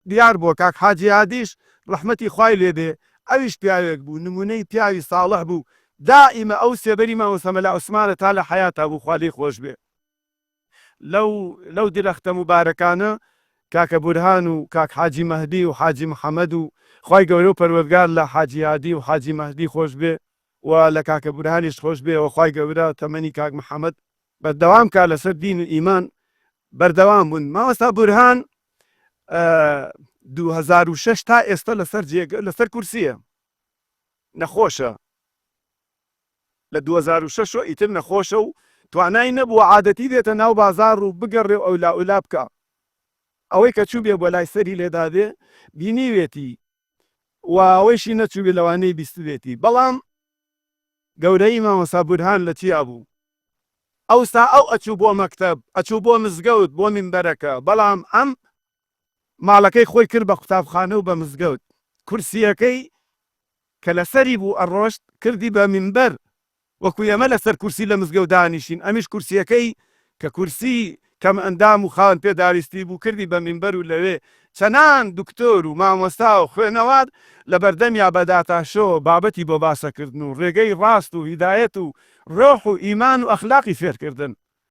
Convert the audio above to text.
دیار بۆ کاک حاجی عادیش ڕەحمەتی خوای لێبێ ئەویش پیاوێک بوو نمونەی پیاوی ساڵح بوو دائیمە ئەو سێبەری مامۆستا مەلا عوسمانە تا لە حەیاتا بوو خوا لێی خۆش بێ لەو درەختە موبارەکانە کاکە بورهان و کاک حاجی مەهدی و حاجی محەممەد و خوای گەورە و پەروەردگار لە حاجی عادی و حاجی مەهدی خۆش بێ و لە کاکە بورهانیش خۆش بێ و خوای گەورە تەمەنی کاک محەممەد بەردەوام کا لەسەر دین و ئیمان بەردەوام بوون. مامۆستا بورهان 2006 تا ئێستا لەسەر کورسیە نەخۆشە لە 2006 ئیتر نەخۆشە و توانای نەبووە عادەتی دێتە ناو بازار و بگەڕێ و ئەولا بکە ئەوەی کە چوو بێ بۆ لای سەری لێدادێ بینیوێتی و ئەوەیشی نەچوو بێ لەوانەی بیستوێتی بەڵام گەورەی مامۆستا بورهان لە چیا بوو ئەوستا ئەو ئەچوو بۆ مەکتەب ئەچوو بۆ مزگەوت بۆ مینبەرەکە بەڵام ئەم ماڵەکەی خۆی کرد بە قوتابخانە و بە مزگەوت کورسیەکەی کە لەسەری بوو ئەڕۆشت کردی بە مینبەر وەکو ئێمە لەسەر کورسی لە مزگەوت دانیشین ئەمیش کورسیەکەی کە کورسی کەم ئەندام و خاوەن پێداویستی بوو کردی بە مینبەر و لەوێ چەنان دکتۆر و مامۆستا و خوێنەوات لە بەردەمیا بەداتاشۆ بابەتی بۆ باسەکردن و ڕێگەی ڕاست و هیدایەت و ڕۆح و ئیمان و ئەخلاقی فێرکردن